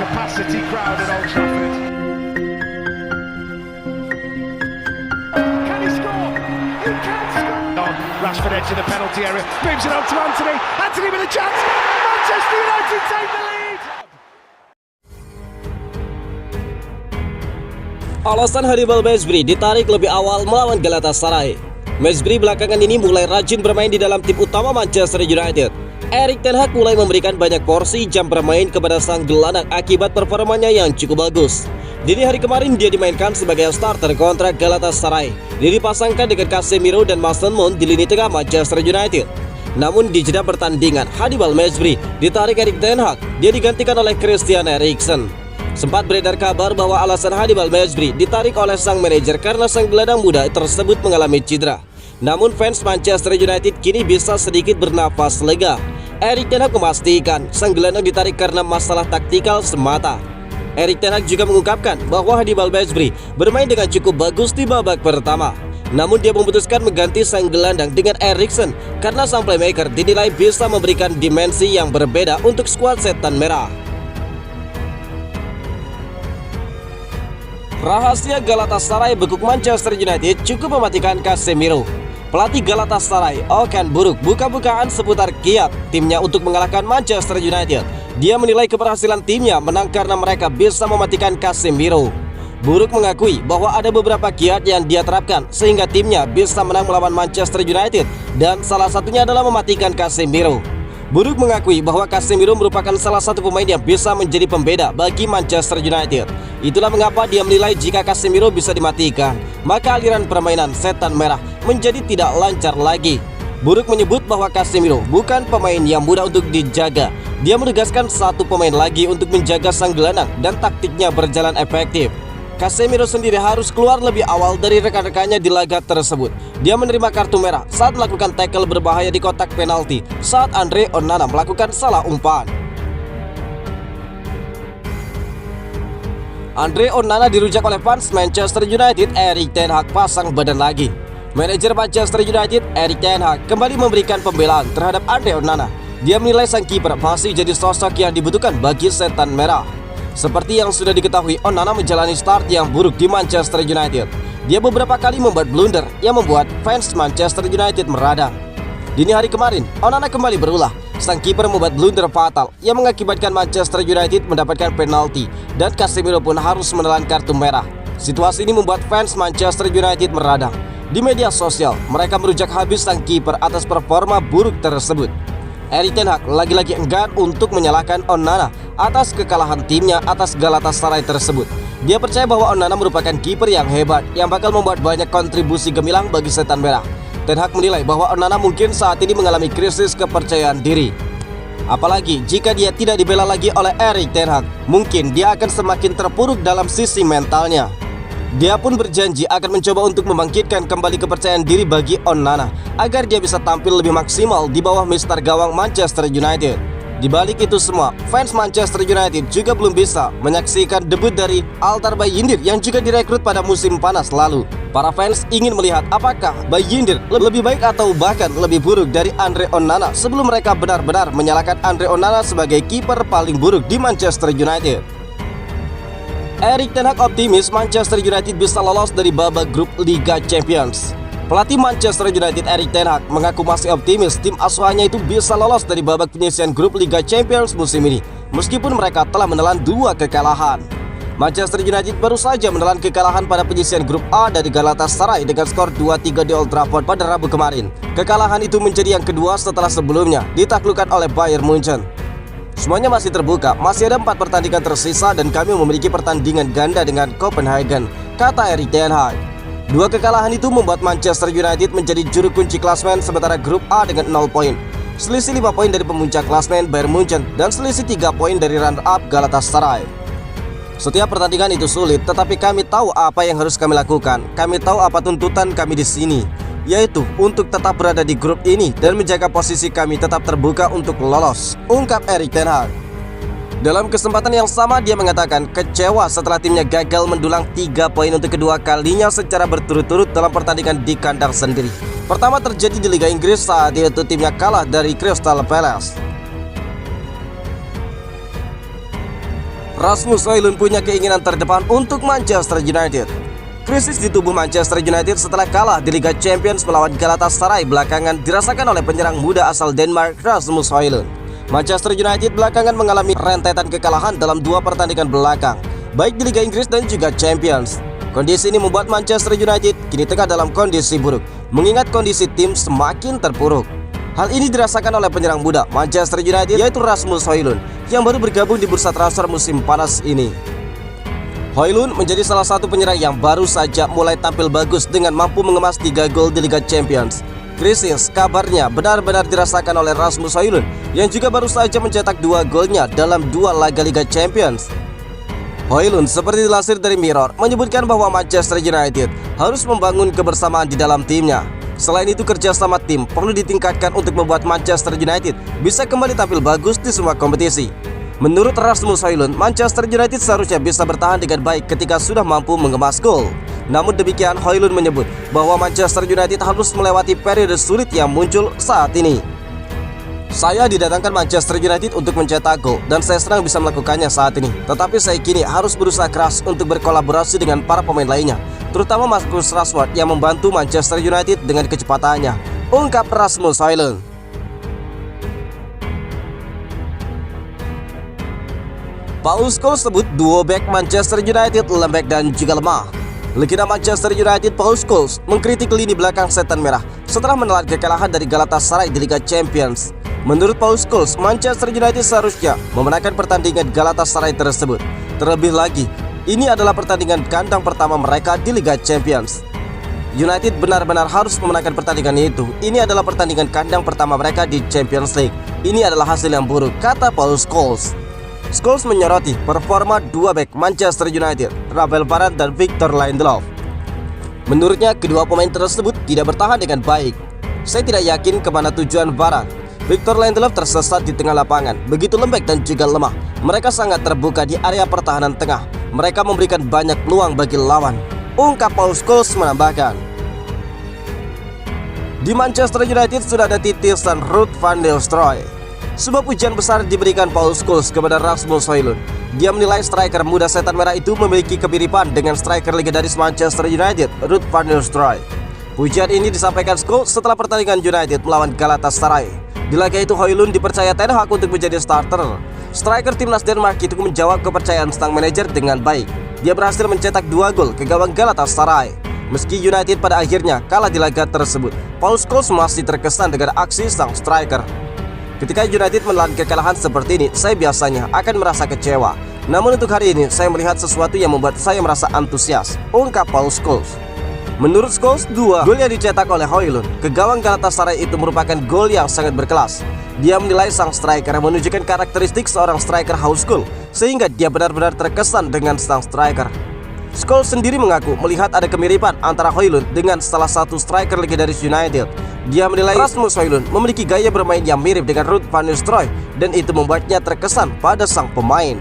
capacity crowd at Old Trafford. Can he score? He can score! On Rashford edge of the penalty area, moves it on to Anthony. Anthony with a chance. Manchester United take the lead. Alasan Hannibal Mejbri ditarik lebih awal melawan Galatasaray. Mejbri belakangan ini mulai rajin bermain di dalam tim utama Manchester United. Erik ten Hag mulai memberikan banyak porsi jam bermain kepada sang gelandang akibat performanya yang cukup bagus. Dini hari kemarin dia dimainkan sebagai starter kontra Galatasaray. Dia dipasangkan dengan Casemiro dan Mason Mount di lini tengah Manchester United. Namun di jeda pertandingan, Hannibal Mejbri ditarik Erik ten Hag. Dia digantikan oleh Christian Eriksen. Sempat beredar kabar bahwa alasan Hannibal Mejbri ditarik oleh sang manajer karena sang gelandang muda tersebut mengalami cedera. Namun fans Manchester United kini bisa sedikit bernafas lega. Erik ten Hag memastikan sang gelandang ditarik karena masalah taktikal semata. Erik ten Hag juga mengungkapkan bahwa Hannibal Mejbri bermain dengan cukup bagus di babak pertama. Namun dia memutuskan mengganti sang gelandang dengan Eriksen karena sang playmaker dinilai bisa memberikan dimensi yang berbeda untuk skuad Setan Merah. Rahasia Galatasaray bekuk Manchester United cukup mematikan Casemiro. Pelatih Galatasaray, Okan Buruk, buka-bukaan seputar kiat timnya untuk mengalahkan Manchester United. Dia menilai keberhasilan timnya menang karena mereka bisa mematikan Casemiro. Buruk mengakui bahwa ada beberapa kiat yang dia terapkan sehingga timnya bisa menang melawan Manchester United dan salah satunya adalah mematikan Casemiro. Buruk mengakui bahwa Casemiro merupakan salah satu pemain yang bisa menjadi pembeda bagi Manchester United. Itulah mengapa dia menilai jika Casemiro bisa dimatikan, maka aliran permainan Setan Merah menjadi tidak lancar lagi. Buruk menyebut bahwa Casemiro bukan pemain yang mudah untuk dijaga. Dia menegaskan satu pemain lagi untuk menjaga sang gelandang dan taktiknya berjalan efektif. Casemiro sendiri harus keluar lebih awal dari rekan-rekannya di laga tersebut. Dia menerima kartu merah saat melakukan tackle berbahaya di kotak penalti saat Andre Onana melakukan salah umpan. Andre Onana dirujak oleh fans Manchester United. Erik ten Hag pasang badan lagi. Manajer Manchester United Erik ten Hag kembali memberikan pembelaan terhadap Andre Onana. Dia menilai sang kiper masih jadi sosok yang dibutuhkan bagi Setan Merah. Seperti yang sudah diketahui, Onana menjalani start yang buruk di Manchester United. Dia beberapa kali membuat blunder yang membuat fans Manchester United meradang. Dini hari kemarin, Onana kembali berulah. Sang kiper membuat blunder fatal yang mengakibatkan Manchester United mendapatkan penalti dan Casemiro pun harus menelan kartu merah. Situasi ini membuat fans Manchester United meradang. Di media sosial, mereka merujak habis sang kiper atas performa buruk tersebut. Erik ten Hag lagi-lagi enggan untuk menyalahkan Onana atas kekalahan timnya atas Galatasaray tersebut. Dia percaya bahwa Onana merupakan kiper yang hebat yang bakal membuat banyak kontribusi gemilang bagi Setan Merah. Ten Hag menilai bahwa Onana mungkin saat ini mengalami krisis kepercayaan diri. Apalagi jika dia tidak dibela lagi oleh Erik ten Hag, mungkin dia akan semakin terpuruk dalam sisi mentalnya. Dia pun berjanji akan mencoba untuk membangkitkan kembali kepercayaan diri bagi Onana agar dia bisa tampil lebih maksimal di bawah mister gawang Manchester United. Di balik itu semua, fans Manchester United juga belum bisa menyaksikan debut dari Altay Bayindir yang juga direkrut pada musim panas lalu. Para fans ingin melihat apakah Bayindir lebih baik atau bahkan lebih buruk dari Andre Onana sebelum mereka benar-benar menyalahkan Andre Onana sebagai kiper paling buruk di Manchester United. Erik ten Hag optimis Manchester United bisa lolos dari babak grup Liga Champions. Pelatih Manchester United Erik ten Hag mengaku masih optimis tim asuhannya itu bisa lolos dari babak penyisihan grup Liga Champions musim ini, meskipun mereka telah menelan 2 kekalahan. Manchester United baru saja menelan kekalahan pada penyisihan grup A dari Galatasaray dengan skor 2-3 di Old Trafford pada Rabu kemarin. Kekalahan itu menjadi yang kedua setelah sebelumnya ditaklukkan oleh Bayern Munchen. Semuanya masih terbuka, masih ada 4 pertandingan tersisa dan kami memiliki pertandingan ganda dengan Copenhagen, kata Erik ten Hag. 2 kekalahan itu membuat Manchester United menjadi juru kunci klasmen sementara grup A dengan 0 poin. Selisih 5 poin dari pemuncak klasmen Bayern Munchen dan selisih 3 poin dari runner-up Galatasaray. Setiap pertandingan itu sulit, tetapi kami tahu apa yang harus kami lakukan. Kami tahu apa tuntutan kami di sini, yaitu untuk tetap berada di grup ini dan menjaga posisi kami tetap terbuka untuk lolos, ungkap Erik ten Hag. Dalam kesempatan yang sama dia mengatakan kecewa setelah timnya gagal mendulang 3 poin untuk kedua kalinya secara berturut-turut dalam pertandingan di kandang sendiri. Pertama terjadi di Liga Inggris saat itu timnya kalah dari Crystal Palace. Rasmus Højlund punya keinginan terdepan untuk Manchester United. Krisis di tubuh Manchester United setelah kalah di Liga Champions melawan Galatasaray belakangan dirasakan oleh penyerang muda asal Denmark Rasmus Højlund. Manchester United belakangan mengalami rentetan kekalahan dalam 2 pertandingan belakang, baik di Liga Inggris dan juga Champions. Kondisi ini membuat Manchester United kini tengah dalam kondisi buruk, mengingat kondisi tim semakin terpuruk. Hal ini dirasakan oleh penyerang muda Manchester United yaitu Rasmus Højlund yang baru bergabung di bursa transfer musim panas ini. Højlund menjadi salah satu penyerang yang baru saja mulai tampil bagus dengan mampu mengemas 3 gol di Liga Champions. Krisis kabarnya benar-benar dirasakan oleh Rasmus Højlund yang juga baru saja mencetak 2 golnya dalam 2 laga Liga Champions. Højlund seperti dilansir dari Mirror menyebutkan bahwa Manchester United harus membangun kebersamaan di dalam timnya. Selain itu, kerjasama tim perlu ditingkatkan untuk membuat Manchester United bisa kembali tampil bagus di semua kompetisi. Menurut Rasmus Højlund, Manchester United seharusnya bisa bertahan dengan baik ketika sudah mampu mengemas gol. Namun demikian, Højlund menyebut bahwa Manchester United harus melewati periode sulit yang muncul saat ini. Saya didatangkan Manchester United untuk mencetak gol dan saya senang bisa melakukannya saat ini. Tetapi saya kini harus berusaha keras untuk berkolaborasi dengan para pemain lainnya, terutama Marcus Rashford yang membantu Manchester United dengan kecepatannya, ungkap Rasmus Højlund. Paul Scholes sebut duo bek Manchester United lembek dan juga lemah. Legenda Manchester United Paul Scholes mengkritik lini belakang setan merah setelah menelan kekalahan dari Galatasaray di Liga Champions. Menurut Paul Scholes, Manchester United seharusnya memenangkan pertandingan Galatasaray tersebut. Terlebih lagi, ini adalah pertandingan kandang pertama mereka di Liga Champions. United benar-benar harus memenangkan pertandingan itu. Ini adalah pertandingan kandang pertama mereka di Champions League. Ini adalah hasil yang buruk, kata Paul Scholes. Scholes menyoroti performa 2 bek Manchester United, Rafael Varane dan Victor Lindelof. Menurutnya, kedua pemain tersebut tidak bertahan dengan baik. Saya tidak yakin kemana tujuan Varane. Victor Lindelof tersesat di tengah lapangan, begitu lembek dan juga lemah. Mereka sangat terbuka di area pertahanan tengah. Mereka memberikan banyak peluang bagi lawan, ungkap Paul Scholes menambahkan. Di Manchester United sudah ada titisan Ruud van Nistelrooy. Sebuah pujian besar diberikan Paul Scholes kepada Rasmus Højlund. Dia menilai striker muda setan merah itu memiliki kemiripan dengan striker legendaris Manchester United, Ruud van Nistelrooy. Pujian ini disampaikan Scholes setelah pertandingan United melawan Galatasaray. Di laga itu Højlund dipercaya Ten Hag untuk menjadi starter. Striker timnas Denmark itu menjawab kepercayaan sang manajer dengan baik. Dia berhasil mencetak 2 gol ke gawang Galatasaray. Meski United pada akhirnya kalah di laga tersebut, Paul Scholes masih terkesan dengan aksi sang striker. Ketika United menelan kekalahan seperti ini, saya biasanya akan merasa kecewa. Namun untuk hari ini, saya melihat sesuatu yang membuat saya merasa antusias, ungkap Paul Scholes. Menurut Scholes, 2 gol yang dicetak oleh Højlund ke gawang Galatasaray itu merupakan gol yang sangat berkelas. Dia menilai sang striker menunjukkan karakteristik seorang striker house goal, sehingga dia benar-benar terkesan dengan sang striker. Scholes sendiri mengaku melihat ada kemiripan antara Højlund dengan salah satu striker legendaris United. Dia menilai Rasmus Højlund memiliki gaya bermain yang mirip dengan Ruud van Nistelrooy dan itu membuatnya terkesan pada sang pemain.